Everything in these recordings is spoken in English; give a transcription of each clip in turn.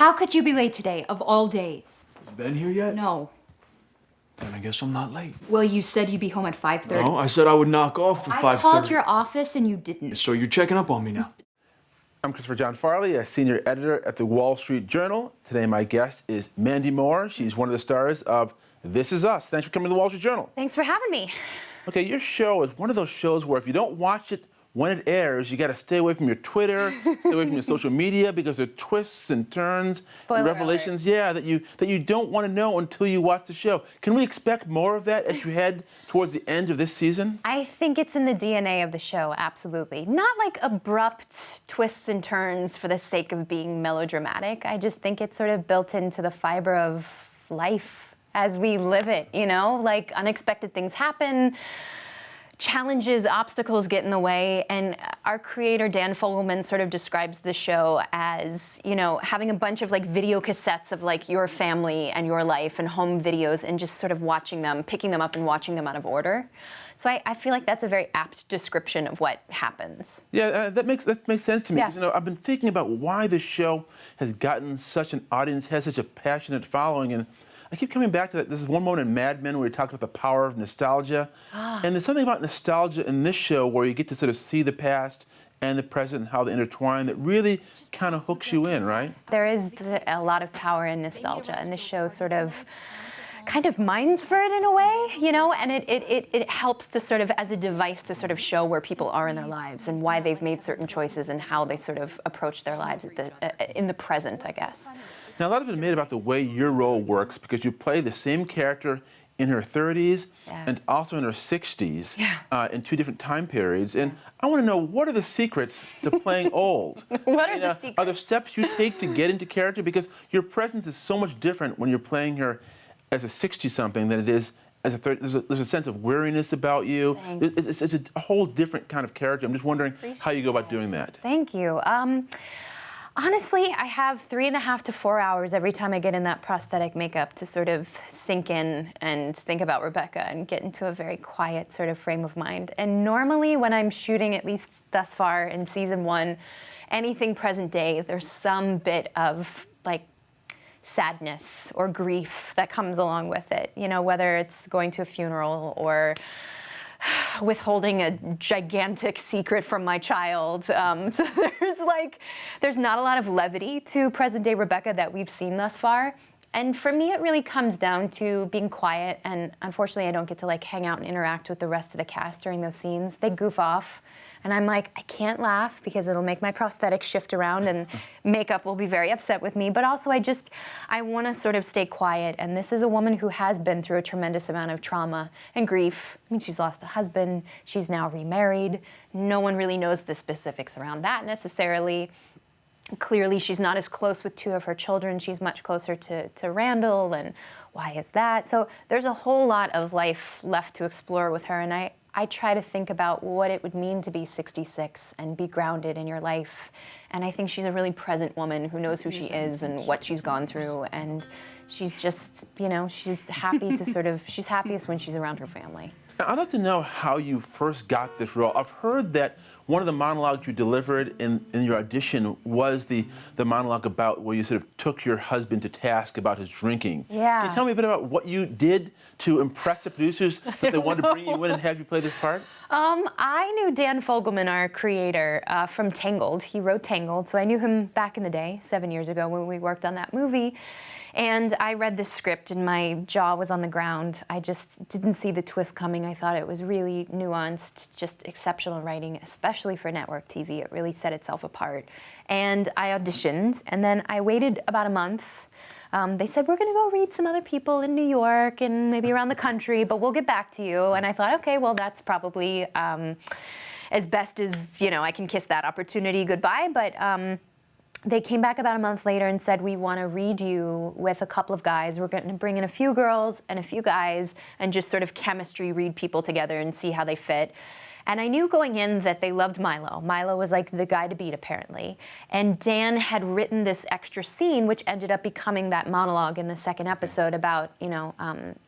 How could you be late today, of all days? Been here yet? No. Then I guess I'm not late. Well, you said you'd be home at 5:30. No, I said I would knock off for 5:30. I called your office and you didn't. So you're checking up on me now. I'm Christopher John Farley, a senior editor at the Wall Street Journal. Today my guest is Mandy Moore. She's one of the stars of This Is Us. Thanks for coming to the Wall Street Journal. Thanks for having me. Okay, your show is one of those shows where if you don't watch it when it airs, you got to stay away from your Twitter, stay away from your social media, because there are twists and turns, and revelations, that you don't want to know until you watch the show. Can we expect more of that as you head towards the end of this season? I think it's in the DNA of the show, absolutely. Not like abrupt twists and turns for the sake of being melodramatic. I just think it's sort of built into the fiber of life as we live it, you know? Like unexpected things happen, challenges, obstacles get in the way, and our creator, Dan Fogelman, sort of describes the show as, you know, having a bunch of like video cassettes of like your family and your life and home videos and just sort of watching them, picking them up and watching them out of order. So I feel like that's a very apt description of what happens. Yeah, that makes sense to me. Yeah. Because, you know, I've been thinking about why the show has gotten such an audience, has such a passionate following, and I keep coming back to that. This is one moment in Mad Men where he talked about the power of nostalgia. And there's something about nostalgia in this show where you get to sort of see the past and the present and how they intertwine that really kind of hooks you in, right? There is a lot of power in nostalgia, and this show sort of kind of mines for it in a way, you know, and it helps to sort of, as a device to sort of show where people are in their lives and why they've made certain choices and how they sort of approach their lives in the present, I guess. Now, a lot of it is made about the way your role works, because you play the same character in her 30s and also in her 60s in two different time periods. And I want to know, what are the secrets to playing old? What are the secrets? Are there steps you take to get into character? Because your presence is so much different when you're playing her as a 60-something than it is as a 30. There's a sense of weariness about you. It's a whole different kind of character. I'm just wondering how you go about doing that. Thank you. Honestly, I have 3.5 to 4 hours every time I get in that prosthetic makeup to sort of sink in and think about Rebecca and get into a very quiet sort of frame of mind. And normally when I'm shooting, at least thus far in season 1, anything present day, there's some bit of like sadness or grief that comes along with it. You know, whether it's going to a funeral or withholding a gigantic secret from my child. So there's not a lot of levity to present day Rebecca that we've seen thus far. And for me, it really comes down to being quiet. And unfortunately, I don't get to like hang out and interact with the rest of the cast during those scenes. They goof off. And I'm like, I can't laugh because it'll make my prosthetic shift around and makeup will be very upset with me. But also I want to sort of stay quiet. And this is a woman who has been through a tremendous amount of trauma and grief. I mean, she's lost a husband. She's now remarried. No one really knows the specifics around that necessarily. Clearly, she's not as close with 2 of her children. She's much closer to Randall, and why is that? So there's a whole lot of life left to explore with her, and I try to think about what it would mean to be 66 and be grounded in your life. And I think she's a really present woman who knows who she is and what she's gone through, and she's just, you know, she's happy to sort of, she's happiest when she's around her family. Now, I'd like to know how you first got this role. I've heard that one of the monologues you delivered in your audition was the monologue about where you sort of took your husband to task about his drinking. Yeah. Can you tell me a bit about what you did to impress the producers that they wanted to bring you in and have you play this part? I knew Dan Fogelman, our creator, from Tangled. He wrote Tangled, so I knew him back in the day, 7 years ago when we worked on that movie. And I read the script and my jaw was on the ground. I just didn't see the twist coming. I thought it was really nuanced, just exceptional writing, especially for network TV. It really set itself apart. And I auditioned, and then I waited about a month. They said, we're gonna go read some other people in New York and maybe around the country, but we'll get back to you. And I thought, okay, well, that's probably as best as, you know, I can kiss that opportunity goodbye. But they came back about a month later and said, we want to read you with a couple of guys. We're going to bring in a few girls and a few guys and just sort of chemistry read people together and see how they fit. And I knew going in that they loved Milo. Milo was like the guy to beat, apparently. And Dan had written this extra scene, which ended up becoming that monologue in the second episode about, you know,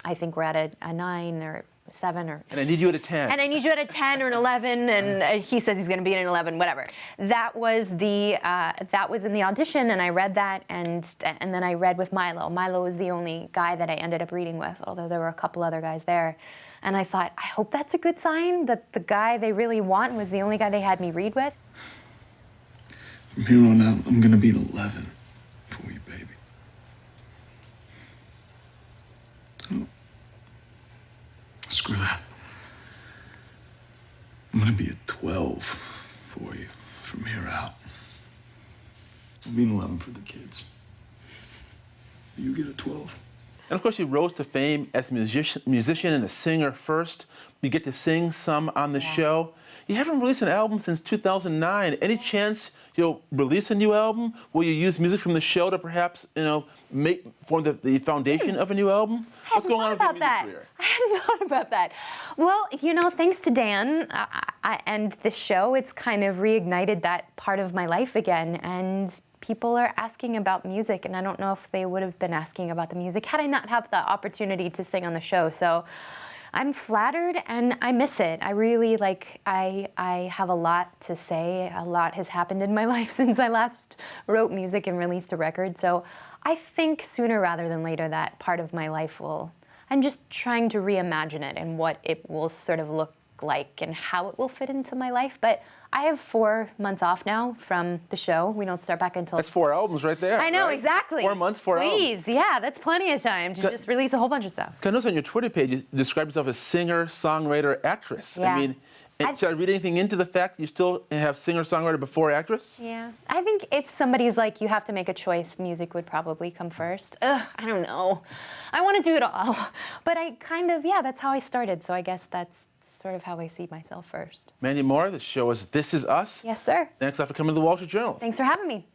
I think we're at a 9 or 7 or. And I need you at a 10. And I need you at a 10 or an 11, and he says he's going to be at an 11, whatever. That was in the audition, and I read that, and then I read with Milo. Milo was the only guy that I ended up reading with, although there were a couple other guys there. And I thought, I hope that's a good sign that the guy they really want was the only guy they had me read with. From here on out, I'm gonna be an 11 for you, baby. Oh. Screw that. I'm gonna be a 12 for you from here out. I'll be an 11 for the kids. You get a 12. And of course, you rose to fame as a musician and a singer first. You get to sing some on the show. You haven't released an album since 2009. Any chance you'll release a new album? Will you use music from the show to perhaps, form the foundation of a new album? What's going on with your music career? I hadn't thought about that. Well, thanks to Dan and the show, it's kind of reignited that part of my life again. And people are asking about music, and I don't know if they would have been asking about the music had I not had the opportunity to sing on the show. So I'm flattered, and I miss it. I really, I have a lot to say. A lot has happened in my life since I last wrote music and released a record. So I think sooner rather than later that part of my life I'm just trying to reimagine it and what it will sort of look like and how it will fit into my life. But I have 4 months off now from the show. We don't start back until... That's 4 albums right there. I know, right? exactly. 4 months, 4 albums. Please, yeah, that's plenty of time to just release a whole bunch of stuff. I noticed on your Twitter page, you describe yourself as singer, songwriter, actress. Yeah. I mean, should I read anything into the fact that you still have singer, songwriter before actress? Yeah. I think if somebody's like, you have to make a choice, music would probably come first. I don't know. I want to do it all. But I kind of, that's how I started. So I guess that's sort of how I see myself first. Mandy Moore, the show is This Is Us. Yes, sir. Thanks a lot for coming to the Wall Street Journal. Thanks for having me.